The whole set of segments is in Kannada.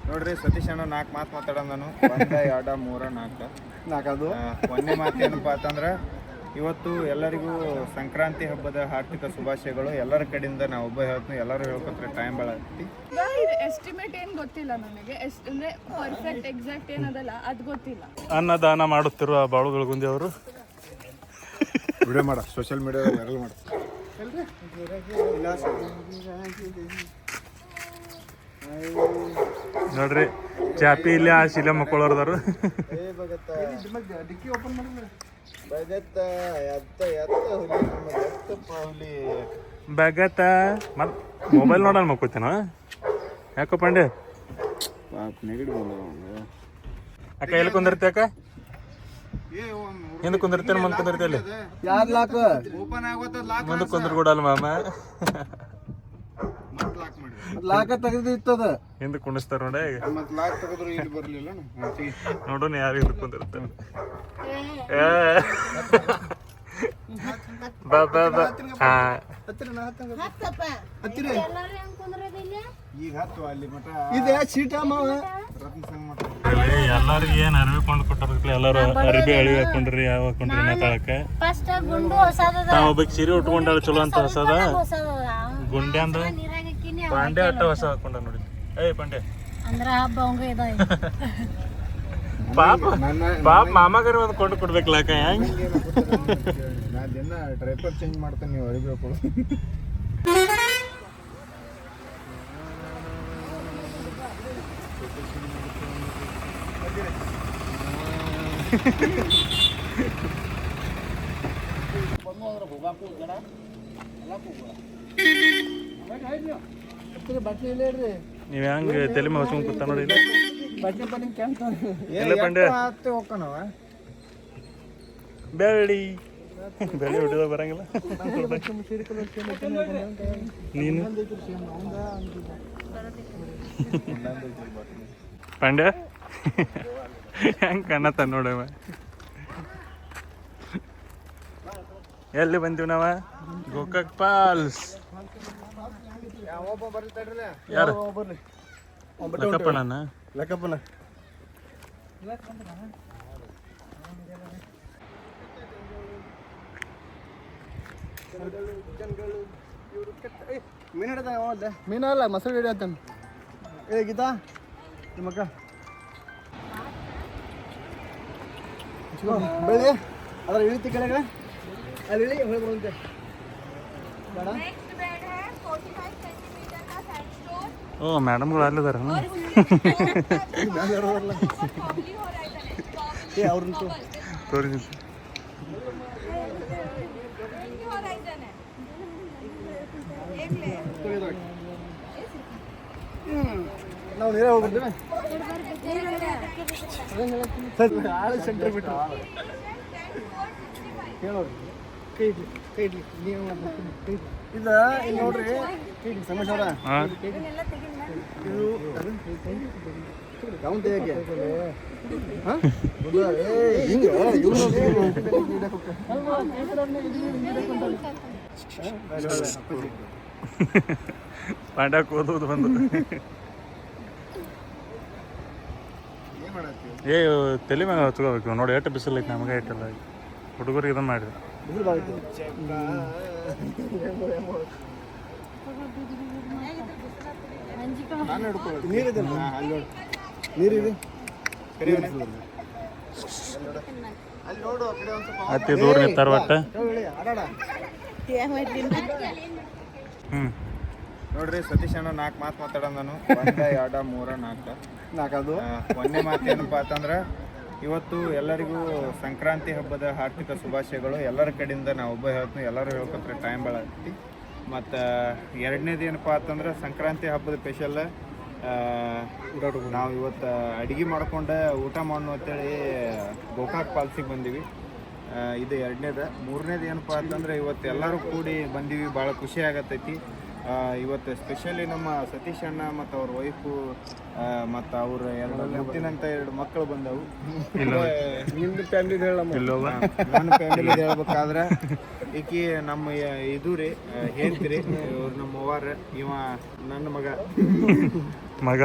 ನೋಡ್ರಿ ಸತೀಶ್ ಅಣ್ಣ 4 ಮಾತು ಮಾತಾಡೋಣ. ನಾನು 1 2 3 4 ಒಂದನೇ ಮಾತು ಏನಪ್ಪ ಅಂತಂದ್ರೆ ಇವತ್ತು ಎಲ್ಲರಿಗೂ ಸಂಕ್ರಾಂತಿ ಹಬ್ಬದ ಹಾರ್ದಿಕ ಶುಭಾಶಯಗಳು. ಎಲ್ಲರ ಕಡೆಯಿಂದ ನಾವು ಒಬ್ಬ ಹೇಳ್ತೀನಿ, ಎಲ್ಲರೂ ಹೇಳ್ಕೊತಾರೆ ಟೈಮ್ ಭಾಳ ಆಗ್ತಿ. ಎಸ್ಟಿಮೇಟ್ ಏನು ಗೊತ್ತಿಲ್ಲ ನನಗೆ, ಅಂದ್ರೆ ಪರ್ಫೆಕ್ಟ್ ಎಕ್ಸಾಕ್ಟ್ ಏನದಲ್ಲ ಅದು ಗೊತ್ತಿಲ್ಲ. ಅನ್ನದಾನ ಮಾಡುತ್ತಿರುವ ಬಾಳು ಬೆಳಗುಂದಿ ಅವರು ವಿಡಿಯೋ ಮಾಡ, ಸೋಷಿಯಲ್ ಮೀಡಿಯಾ ವೈರಲ್ ಮಾಡ. ನೋಡ್ರಿ ಚಾಪಿ ಇಲ್ಲಿ ಆ ಶಿಲೆ ಮಕ್ಕಳವ್ರದಾರು. ಬಗತ್ತ ಮತ್ ಮೊಬೈಲ್ ನೋಡಲ್ ಮಕ್ಕೋತೇನ ಯಾಕೋ ಪಾಂಡೆ ಅಕ್ಕ ಎಲ್ಲಿ ಕುಂದಿರ್ತಿ ಅಕ್ಕ? ಹಿಂದೆ ಕುಂದಿರ್ತೇನೆ ಮುಂದೆ ಕುಂದಿರ್ತಿ ಅಲ್ಲಿ ಮುಂದೆ ಕುಂದ್ರ ಕೂಡ ಅಲ್ಲ ಮಾಮ ಲಾಕ ತೆಗೆದಿತ್ತದ ಹಿಂದೆ ಕುಣಿಸ್ತಾರ ನೋಡಿ. ಲಾಕ್ ತೆಗೆದ್ರು ಇಲ್ಲಿ ಬರ್ಲಿಲ್ಲ ನೋಡೋಣ ಯಾರು ಹಿಂದೆ ಕುಂದಿರ್ತಾನೆ. ಬಾ ಬಾ ಬಾ ಹಾ ಈಗ ಹತ್ತು ಅಲ್ಲಿ ಮಠ ಎಲ್ಲಾರು ಏನ್ ಅರ್ವಿ ಕೊಂಡು ಕೊಟ್ಟಾರ, ಎಲ್ಲಾರು ಅರ್ಬಿ ಅಳಿವಿ ಹಾಕೊಂಡ್ರಿ ಯಾವ ಹಾಕೊಂಡ್ರಿ ಮಾತಾಡಕ್ಕೆ. ತಾವ್ ಒಬ್ಬಕ್ ಸೀರೆ ಉಟ್ಕೊಂಡಾಳ ಚಲೋ ಅಂತ ಹೊಸದ ಗುಂಡೆ ಅಂದ ಪಾಂಡೆ ಅಟ್ಟ ಹೊಸ ಹಾಕೊಂಡ ನೋಡಿ. ಏಯ್ ಪಾಂಡೆ ಪಾಪ ಪಾಪ ಮಾಮಾಗರಿ ಒಂದು ಕೊಂಡು ಕೊಡ್ಬೇಕಲ್ಲ ಅಕ್ಕ. ಹೆಂಗ್ ನಾ ದಿನ ಡ್ರೈಪರ್ ಚೇಂಜ್ ಮಾಡ್ತೇನೆ, ನೀವು ಅರಿಬೇಕು. ನೀವ್ ಹೆಂಗ್ ತಲೆ ಮಸ್ಕೊಂಡ್ ಕೂತ ನೋಡಿ. ಎಲ್ಲ ಪಂಡೆ ಬೆಳ್ಳಿ ಬೆಳ್ಳಿ ಹೊಡಿದ ಬರಂಗಿಲ್ಲ ನೀನು ಪಾಂಡ್ಯ ಹೆಂಗ್ ಕಣ್ಣತ್ತ ನೋಡವ. ಎಲ್ಲಿ ಬಂದೀವಿ ನಾವ? ಗೋಕಾಕ್ ಫಾಲ್ಸ್. ಯಾರು ಲಕ್ಕಪ್ಪಣ್ಣ? ಲೆಕ್ಕಪ್ಪನ ಮೀನಲ್ಲ ಮಸರು ಹಿಡಿ ಆತನ. ಏ ಗೀತಾ ನಿಮ್ಮಕ್ಕ ಬೆಳ್ಳಿ ಅದ್ರ ಇಳಿತಿ ಕೆಳಗಡೆ ಅಲ್ಲಿ ಇಳಿ ಹೊಳೆ ಬರುವಂತೆ ಬೇಡ. ಓ ಮೇಡಮ್ಗಳು ಅಲ್ಲಿದಾರ ಏ ಅವ್ರನ್ನ ತೋರಿ. ನಾವು ನೇರ ಹೋಗ್ಬಿಡ್ತೀವಿ. ಆಳು ಸೆಂಟರ್ ಬಿಟ್ಟು ಹೇಳೋರು ಕೈ ಇಡ್ಲಿ ಕೈ ಇಡ್ಲಿ ನೀವು ಇದು ಇಲ್ಲಿ ನೋಡ್ರಿ ಸಮಸ್ಯೆ ಇದು ಗೌಂಟ್ ಹೇಗೆ ಹಿಂಗೆ ಪಾಂಡ್ಯಾಕ್ ಓದೋದು ಬಂದು ಏ ತಲೆ ಮ್ಯಾಗ ಹಚ್ಕೋಬೇಕು ನೋಡಿ. ಎಷ್ಟು ಬಿಸಿಲು ಐತೆ ನಮಗೆ ಐತಲ್ಲ ಹುಡುಗರಿಗೆ ಇದನ್ನು ಮಾಡಿದೆ. ನೀರಿದೆ ನೀರಿದೆ ಅತಿ ದೂರ ನಿಂತಾರ ಒಟ್ಟ. ನೋಡ್ರಿ ಸತೀಶ್ ಅಣ್ಣ 4 ಮಾತು ಮಾತಾಡೋಣ. ನಾನು 1 2 3 4 ಒಂದನೇ ಮಾತು ಏನಪ್ಪ ಅಂತಂದ್ರೆ ಇವತ್ತು ಎಲ್ಲರಿಗೂ ಸಂಕ್ರಾಂತಿ ಹಬ್ಬದ ಹಾರ್ದಿಕ ಶುಭಾಶಯಗಳು. ಎಲ್ಲರ ಕಡೆಯಿಂದ ನಾವು ಒಬ್ಬ ಹೇಳ್ತೀನಿ, ಎಲ್ಲರೂ ಹೇಳ್ಕೊತಾರೆ ಟೈಮ್ ಭಾಳ ಆಗ್ತಿ. ಮತ್ತು ಎರಡನೇದು ಏನಪ್ಪ ಅಂತಂದ್ರೆ ಸಂಕ್ರಾಂತಿ ಹಬ್ಬದ ಸ್ಪೆಷಲ್ ನಾವು ಇವತ್ತು ಅಡುಗೆ ಮಾಡ್ಕೊಂಡು ಊಟ ಮಾಡೋಣ ಅಂತೇಳಿ ಗೋಕಾಕ್ ಫಾಲ್ಸಿಗೆ ಬಂದೀವಿ. ಇದು ಎರಡನೇದು. ಮೂರನೇದು ಏನಪ್ಪ ಅಂತಂದ್ರೆ ಇವತ್ತು ಎಲ್ಲರೂ ಕೂಡಿ ಬಂದೀವಿ, ಭಾಳ ಖುಷಿ ಆಗತ್ತೈತಿ. ಇವತ್ತು ಸ್ಪೆಷಲಿ ನಮ್ಮ ಸತೀಶ್ ಅಣ್ಣ ಮತ್ತು ಅವ್ರ ವೈಫು ಮತ್ತು ಅವ್ರ ಮುತ್ತಿನಂತ 2 ಮಕ್ಕಳು ಬಂದವು. ನಿಮ್ದು ಫ್ಯಾಮಿಲಿ ನನ್ನ ಫ್ಯಾಮಿಲಿ ಹೇಳ್ಬೇಕಾದ್ರೆ ಈಕಿ ನಮ್ಮ ಇದು ರೀ ಹೇಳ್ತೀರಿ ಇವ್ರು ನಮ್ಮ ಅವ್ವಾರ, ಇವ ನನ್ನ ಮಗ ಮಗ.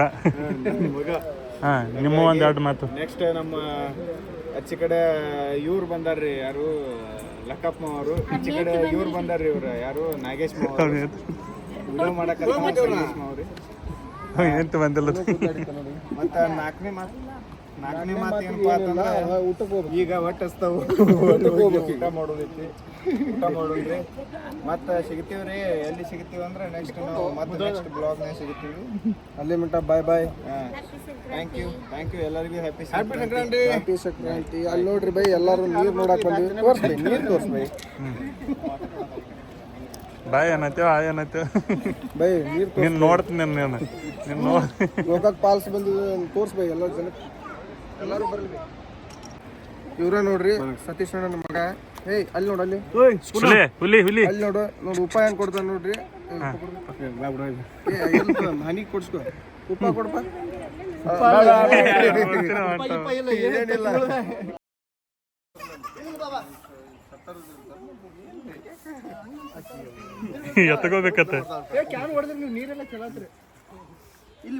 ನಿಮ್ಮ ಒಂದು 2 ಮಾತು. ನೆಕ್ಸ್ಟ್ ನಮ್ಮ ಆಚೆ ಕಡೆ ಇವ್ರು ಬಂದಾರ್ರಿ, ಯಾರು ಲಕ್ಕಪ್ಪ ಅವರು. ಈಚೆ ಕಡೆ ಇವ್ರು ಬಂದಾರ್ರಿ, ಇವ್ರು ಯಾರು ನಾಗೇಶ್ ಮಾವ ವಿಡಿಯೋ ಮಾಡಕ್ಕೆ ನಾಗೇಶ್ ಮಾವ್ರಿ. ಎಂತ ಬಂದಿಲ್ಲ. ಮತ್ತು ನಾಲ್ಕನೇ ಮಾತು ಏನಪ್ಪಾ ಅಂತಂದ್ರೆ ಈಗ ಒಟ್ಟು ಹಚ್ತಾವು ಊಟ ಮಾಡೋದೈತಿ. ಊಟ ಮಾಡೋದ್ರಿ ಮತ್ತೆ ಸಿಗ್ತೀವ್ರಿ. ಎಲ್ಲಿ ಸಿಗ್ತೀವಿ ಅಂದ್ರೆ ನೆಕ್ಸ್ಟ್ ನಾವು ಮತ್ತೆ ನೆಕ್ಸ್ಟ್ ಬ್ಲಾಗ್ನಾಗ ಸಿಗ್ತೀವಿ. ಅಲ್ಲಿ ಮಟ್ಟ ಬಾಯ್ ಬಾಯ್. ಥ್ಯಾಂಕ್ ಯು ಎಲ್ಲರಿಗೂ ಹ್ಯಾಪಿ ಸಂಕ್ರಾಂತಿ. ಅಲ್ಲಿ ನೋಡ್ರಿ ಬೈ, ಎಲ್ಲರೂ ನೀರು ನೋಡಕ್ ಬಂದ್ವಿ. ತೋರ್ಸ್ಬೈ, ನೀರು ತೋರ್ಸ್ಬೈ. ಬಾಯ್ ಏನೈತೆ ಏನೈತೆ ಬೈ, ನೀರು ನೀನು ನೋಡ್ತೀನಿ ನೀನು ಗೋಕಾಕ್ ಪಾಲ್ಸ್ ಬಂದಿದ್ದು ತೋರ್ಸ್ಬೈ. ಎಲ್ಲರೂ ಜನ ಎಲ್ಲರೂ ಬರ್ಲಿ. ಇವ್ರ ನೋಡ್ರಿ ಸತೀಶ್ ಅಣ್ಣನ ಮಗ. ಏಯ್ ಅಲ್ಲಿ ನೋಡು, ಅಲ್ಲಿ ಹುಲಿ ಅಲ್ಲಿ ನೋಡು ಉಪಾಯ ಹೆಂಗ್ ಕೊಡ್ತಾನ ನೋಡ್ರಿ. ಹನಿ ಕೊಡ್ಸ್ಕೊ, ಉಪ್ಪ ಕೊಡಪ್ಪ. ಎತ್ತಗೋಬೇಕತ್ತ. ಕ್ಯಾನ್ ಹೊಡೆದ್ರೆ ನೀವು ನೀರೆಲ್ಲ ಕೇಳತ್ರಿ. ಇಲ್ಲಿ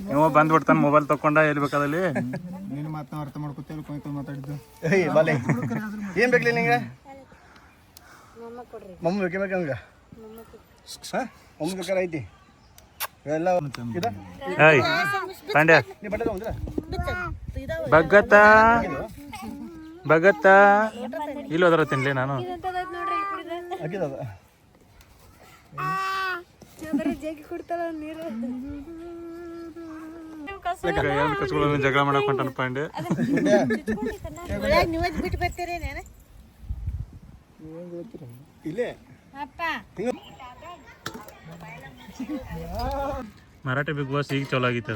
ನೀವು ಬಂದ್ಬಿಡ್ತಾನೆ ಮೊಬೈಲ್ ತಕೊಂಡ ಎಲ್ಲಿ ಬೇಕಾದಲ್ಲಿ. ನೀನು ಮಾತನ್ನ ಅರ್ಥ ಮಾಡ್ಕೊತೇವೆ ಕೊಯ್ಕೊಂಡು ಮಾತಾಡಿದ್ದು. ಏನ್ ಬೇಕಲಿ ನಿಂಗೆ? ಮಮ್ಮ ಬೇಕೇ ನಮ್ಗೆ. ಮಮ್ಮ ಬೇಕಾರೆ ಐತಿ ಎಲ್ಲ. ಪಾಂಡ್ಯ ಭಗತ್ತ ಇಲ್ಲಿ ಹೋದ್ರ ತಿನ್ಲಿ ನಾನು. ಕಸ್ಕೊಳ್ಳೋ ಜಗಳ ಮಾಡಕ್ ಹೊಂಟಾನ ಪಾಂಡ್ಯ. ಇಲ್ಲೇ ಮರಾಠಿ ಬಿಗ್ ಬಾಸ್ ಈಗ ಚಲೋ ಆಗಿತ್ತು.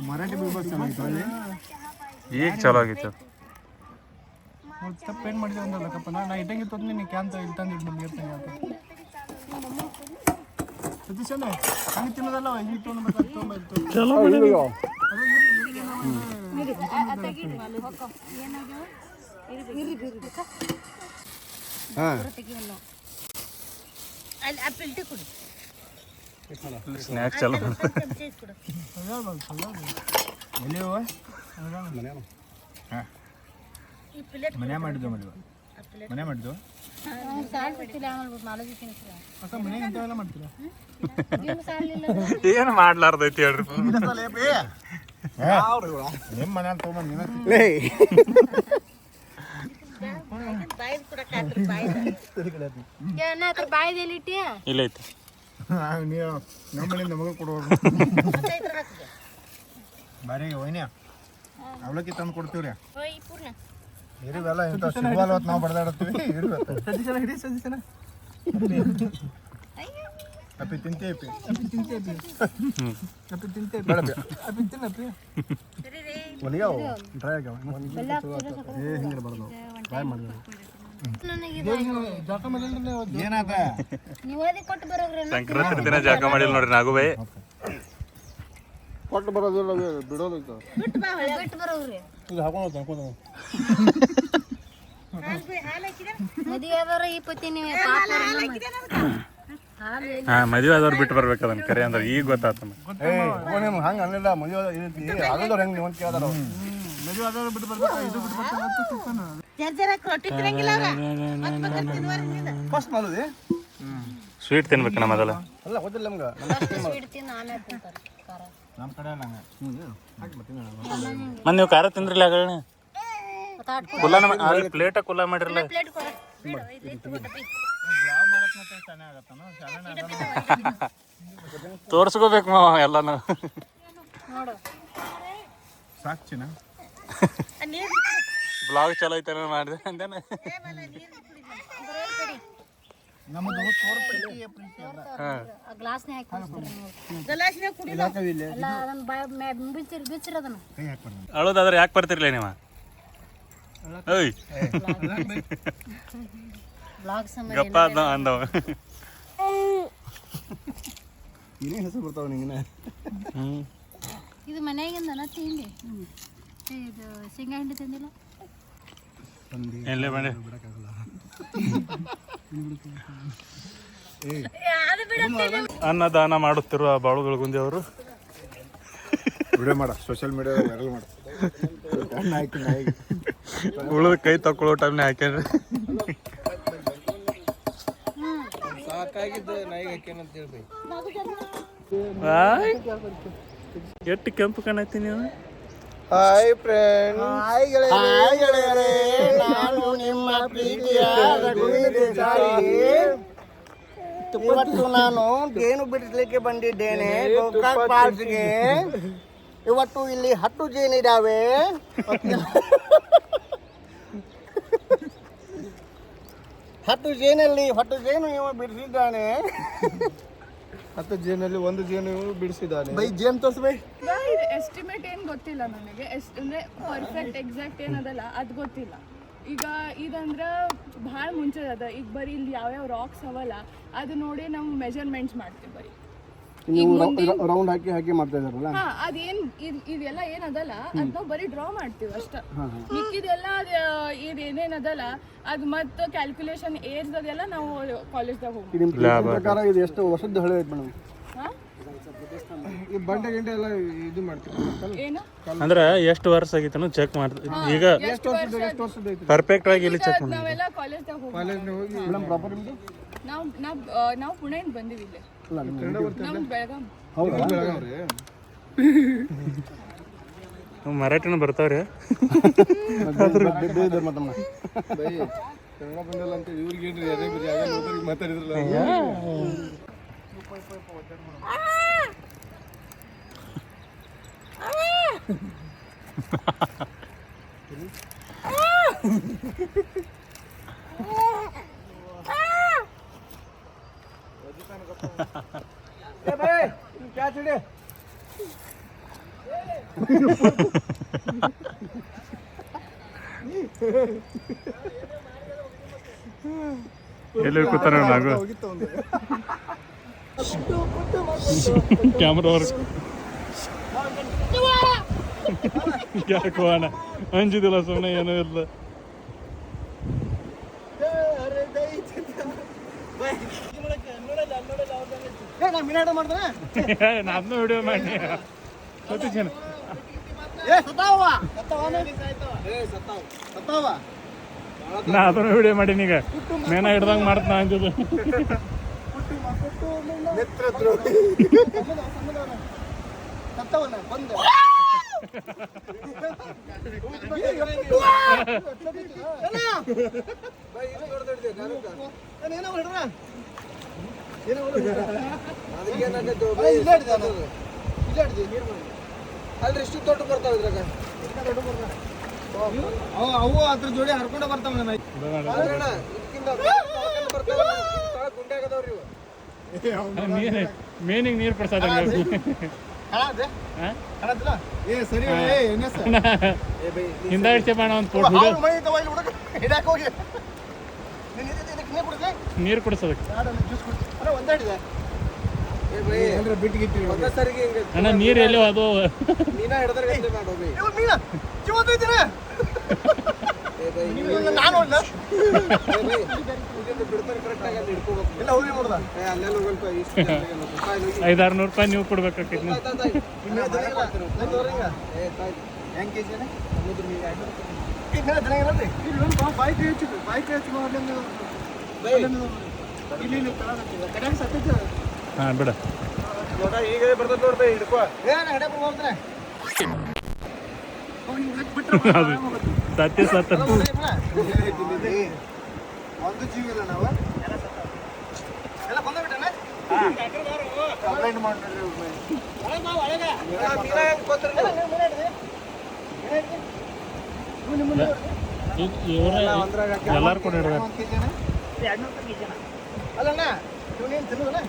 ಮರಾಠಿ ಬಿಗ್ ಬಾಸ್ ಚೆನ್ನಾಗಿತ್ತು. ಈಗ ಚಲೋ ಆಗಿತ್ತು. ತಪ್ಪೇನು ಮಾಡಿದೆ ಅಂದಲ್ಲಕ್ಕಪ್ಪ. ನಾ ಇಟ್ಟಂಗೆ ತೊಂದು ನೀನು ಕ್ಯಾನ್ ಇಲ್ಲಿ ತಂದು ಇಟ್ಟು ನಮ್ಗೆ ಇರ್ತಂಗೆ ಆಯ್ತು. ಸತೀಶಣ್ಣ ಹಂಗೆ ತಿನ್ನೋದಲ್ಲ, ಹಿಂಗೆ ತೊಗೊಂಡು ಚಲೋ ಸ್ನ್ಯಾಕ್ಸ್ ಚಲೋ. ಮನೆ ಮಾಡಿದ್ವು ಏನು ಮಾಡ್ಲಾರ್ದೈತಿ ಹೇಳ್ರಿ. ನಿಮ್ಮ ಮನೆ ತೊಗೊಂಬಂದು ಇಲ್ಲ ಐತಿ. ನೀವು ನಮ್ಮ ಮನೆಯಿಂದ ನಮಗೆ ಕೊಡೋರು ಬಾರಿ ಒಯ್ನ್ಯಾ ಅವಲಕ್ಕಿ ತಂದು ಕೊಡ್ತೀವ್ರಿ. ಇರುವೆಲ್ಲ ಇಂಥ ಸಿಗುವಲ್ಲ ಹೊತ್ತು ನಾವು ಬಡ್ದಾಡತ್ತೀವಿ. ಇರುವೆ ಸತೀಶಣ್ಣ ಹಿಡಿ, ಸತೀಶಣ್ಣ ಅಪ್ಪಿ ತಿಂತೇಪಿ ತಿನ್ನಪ್ಪಿ. ಒಲಿಯಾವು ಡ್ರೈ ಆಗ್ಯಾವ. ಹಿಂಗೆ ಬರ್ದು ಟ್ರೈ ಮಾಡಿದ್ರೆ ಜಾಕ ಮೇಲೆ ಏನಾದ ಸಂಕ್ರಾಂತಿ ದಿನ ಜಾಕ ಮಾಡಿಲ್ಲ ನೋಡ್ರಿ ನಾಗುಬೈ. ಕೊಟ್ಟು ಬರೋದಿಲ್ಲ, ಬಿಡೋದು ಇದು ಹಾಕೊಂಡು ಹಾಕೋದು. ಮದುವೆ ಆದವ್ರು ಬಿಟ್ಟು ಬರ್ಬೇಕು ಅದನ್ನ ಕರೆ ಅಂದ್ರೆ ಈಗ ಗೊತ್ತಾತ. ಹಂಗ ಅನ್ಲಿಲ್ಲ, ಮದುವೆ ಆಗದವ್ರು ಹೆಂಗ್ ನೀವು ಅಂತ ಕೇಳ್ದಾರ. ಮದುವೆ ಆದವ್ರು ಬಿಟ್ಟು ಬರ್ಬೇಕು, ಇದು ಬಿಟ್ಟು ಬರ್ತಾರೆ. ಫಸ್ಟ್ ಮಾಡೋದು ಸ್ವೀಟ್ ತಿನ್ಬೇಕಣ್ಣ ಮೊದಲ. ಅಲ್ಲ ಗೊತ್ತಿಲ್ಲ ನಮ್ಗೆ. ನಮ್ಮ ಕಡೆ ಮನ್ ನೀವು ಖಾರ ತಿಂದ್ರಿಲ್ಲ ಆಗಳನ್ನ ಕುಲ್ಲ ಪ್ಲೇಟ ಕುಲ್ಲ ಮಾಡಿರಲ್ಲ. ತೋರ್ಸ್ಕೋಬೇಕು ಮಾವ ಎಲ್ಲಾನು. ಸಾಕ್ಷಿನ ಬ್ಲಾಗ್ ಚಲೋ ಐತೆ ಮಾಡಿದೆ ಅಂದೇನ. ಅಳೋದಾದ್ರೆ ಯಾಕೆ ಬರ್ತಿರ್ಲಿಲ್ಲ ನೀವು? ಓಯ್ ಗಪ್ಪ ಅಂದವ. ಏನೇ ಹೆಸರು ಬರ್ತಾವ ನಿಂಗೆ? ಇದು ಮನೆಯಾಗಿಂದನ ತಿಂಡಿ. ಇದು ಶೇಂಗಾ ಹಿಂಡಿ ತಿಂದಿಲ್ಲ. ಎಲ್ಲೇ ಮಾಡಿ ಅನ್ನದಾನ ಮಾಡುತ್ತಿರುವ ಬಾಳುಗಳ ಗುಂದಿ ಅವರು ವಿಡಿಯೋ ಮಾಡ, ಸೋಷಿಯಲ್ ಮೀಡಿಯಾ ವೈರಲ್ ಮಾಡ. ಉಳಿದ ಕೈ ತಕೊಳ್ಳೋ ಟೈಮ್ನೇ ಹಾಕ್ಯಾರ. ಸಾಕಾಗಿದ್ದು ನಾಯಿಗೆ ಹಾಕ್ಯಾನಂತ ಹೇಳ್ರಿ. ಎಷ್ಟು ಕೆಂಪು ಕಾಣೈತಿ ನೀವು. ಹಾಯ್ ಫ್ರೆಂಡ್, ಹಾಯ್ ಗೆಳೆಯರೇ, ನಾನು ನಿಮ್ಮ ಪ್ರೀತಿಯ ರಘುವೀರ್ ದೇಸಾಯಿ. ಇವತ್ತು ನಾನು ಜೇನು ಬಿಡಿಸ್ಲಿಕ್ಕೆ ಬಂದಿದ್ದೇನೆ ಗೋಕಾಕ್ ಫಾಲ್ಸ್ಗೆ. ಇವತ್ತು ಇಲ್ಲಿ 10 ಜೇನಿದಾವೆ. 10 ಜೇನಲ್ಲಿ 10 ಜೇನು ಇವ ಬಿಡಿಸಿದ್ದಾನೆ. 10 ಜೇನಲ್ಲಿ 1 ಜೇನು ಬಿಡಿಸಿದ್ದಾನೆ. ಬೈ ಜೇನು ತೋರ್ಸ್ ಬೈ. ಇದು ಎಸ್ಟಿಮೇಟ್ ಏನು ಗೊತ್ತಿಲ್ಲ ನನಗೆ. ಅಂದರೆ ಪರ್ಫೆಕ್ಟ್ ಎಕ್ಸಾಕ್ಟ್ ಏನದಲ್ಲ ಅದು ಗೊತ್ತಿಲ್ಲ. ಈಗ ಇದಂದ್ರೆ ಭಾಳ ಮುಂಚೆ ಅದ. ಈಗ ಬರೀ ಇಲ್ಲಿ ಯಾವ್ಯಾವ ರಾಕ್ಸ್ ಅವಲ್ಲ ಅದು ನೋಡಿ ನಾವು ಮೆಜರ್ಮೆಂಟ್ಸ್ ಮಾಡ್ತೀವಿ. ಬರೀ ರೌಂಡ್ ಹಾಕಿ ಮಾಡ್ತಾ ಇದಾರಲ್ಲ. ಹಾ, ಅದೇನ್ ಇದೆಲ್ಲ ಏನದಲ್ಲ ಅದ್ ನಾವು ಬರೀ ಡ್ರಾ ಮಾಡ್ತೀವಿ ಅಷ್ಟ. ಮಿಕ್ಕಿದೆಲ್ಲ ಇದೇನೇನದಲ್ಲ ಅದು ಮತ್ತೆ ಕ್ಯಾಲ್ಕುಲೇಷನ್ ಏಜ್ ಅದೆಲ್ಲ ನಾವು ಕಾಲೇಜ್ದಾಗ ಹೋಗಿ. ಪ್ರಕಾರ ಇದು ಎಷ್ಟು ವರ್ಷದ ಹಳೆ ಐತೆ ಮೇಡಮ್? ಈ ಬಂಡೆ ಗಿಂಡೆ ಎಲ್ಲ ಇದು ಮಾಡ್ತೀವಿ. ಏನು ಅಂದ್ರೆ ಎಷ್ಟು ವರ್ಷ ಆಗಿತ್ತು ಚೆಕ್ ಮಾಡ್ತೀವಿ. ಈಗ ಎಷ್ಟು ವರ್ಷದ ಐತೆ? ಪರ್ಫೆಕ್ಟ್ ಆಗಿ ಇಲ್ಲಿ ಚೆಕ್ ಮಾಡಿ. ನಾವೆಲ್ಲ ಕಾಲೇಜ್ದಾಗ ಹೋಗಿ ಹೋಗಿ ಮೇಡಮ್ ಪ್ರಾಪರ್ ನಿಮ್ದು? ನಾವು ಪುಣೆಯಿಂದ ಬಂದಿವಿ ಇಲ್ಲಿ. ನಮ್ದು ಬೆಳಗಾಂ. ಹೌದಾ? ಮರಾಠಿನ ಬರ್ತಾವ್ರಿ. ಕನ್ನಡ ಬಂದಲ್ಲ ಅಂತ ಇವ್ರಿಗೆ ಮಾತಾಡಿದ್ರಲ್ಲ. क्या चिड़े ಎಲ್ಲಿ ಕೂತಾನ ನಾವು ಕ್ಯಾಮ್ರಾ ಅವ್ರ ಯಾಕೆ ಹೋಗೋಣ ಅಂಜಿದಿಲ್ಲ ಸುಮ್ಮನೆ ಏನೂ ಇಲ್ಲ. ನಾನು ವಿಡಿಯೋ ಮಾಡಿ ನಾ ಅದನ್ನು ವಿಡಿಯೋ ಮಾಡೀನಿ. ಈಗ ಮೇನ ಹಿಡ್ದಂಗೆ ಮಾಡ್ತಾನ ಅಂಜದು. ಅಲ್ರಿ ಇಷ್ಟು ದೊಡ್ಡ ಬರ್ತಾವ ಇದ್ರಾಗ. ಅವು ಅದ್ರ ಜೋಡಿ ಹರ್ಕೊಂಡ ಬರ್ತಾವ. ಮೇನಿಗೆ ನೀರು ಕೊಡ್ಸೋದ ಹಿಂದ ಇಡ್ಸೆ ಬಾಣ ಒಂದು ನೀರು ಕುಡಿಸೋದಕ್ಕೆ ಅಣ್ಣ ನೀರು ಎಲ್ಲೋ ಅದು ₹500 ನೀವು ಕೊಡ್ಬೇಕಾಗ್ತೈತಿ. ಹಾಂ ಬಿಡ ಈಗ ಬರ್ತದೆ ನೋಡ್ಬೇ ಹಿಡ್ಕೋ. ಸತ್ಯ ಸತ್ತ ಒಂದು ಜೀವ ಇಲ್ಲ. ನಾವು ಎಲ್ಲ ಬಂದ್ಬಿಟ್ಟೆ ಕಂಪ್ಲೇಂಟ್ ಮಾಡ್ರಿ. ಇವ್ರ ಎಲ್ಲಾರು ಕೂಡ ಹಿಡ್ದಾರ. ಅಲ್ಲಣ್ಣ ಇವನೇನು ತಿನ್ನೋದಲ್ಲ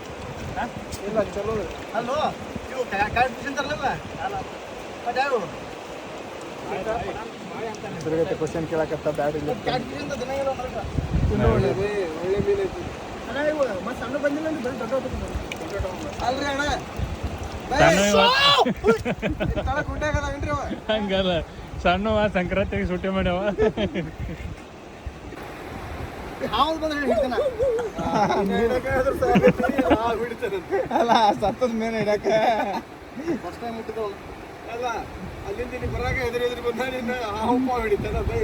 ಇಲ್ಲ ಚಲೋ ಅಲ್ಲೋ ಇವು ಕಾಯಿ ತಿಂತಾರಲ್ಲ ತಿರುಗತ್ತೆ ಕ್ವಶನ್ ಕೇಳಕತ್ತ ಬ್ಯಾಡ ಇಲ್ಲ ಒಳ್ಳೆ ಮೀನು ಐತಿ ಅಣ್ಣ ಇವು ಮತ್ತೆ ಸಣ್ಣ ಬಂದಿಲ್ಲ ಅಲ್ರಿ ಅಣ್ಣ ಹಂಗಲ್ಲ ಸಣ್ಣವ ಸಂಕ್ರಾಂತಿಗೆ ಸುಟ್ಟಿ ಮಾಡ್ಯಾವ. ಅಲ್ಲ ಸತ್ತದ ಮೇನ ಹಿಡಕ ಫಸ್ಟ್ ಟೈಮ್ ಹುಟ್ಟಿದವಳು ಅಲ್ಲ ಅಲ್ಲಿಂದ ಇಲ್ಲಿ ಬರಾಗ ಎದುರು ಬಂದ ನಿನ್ನ ಹಾವು ಹಿಡಿತಾನ ಬೈ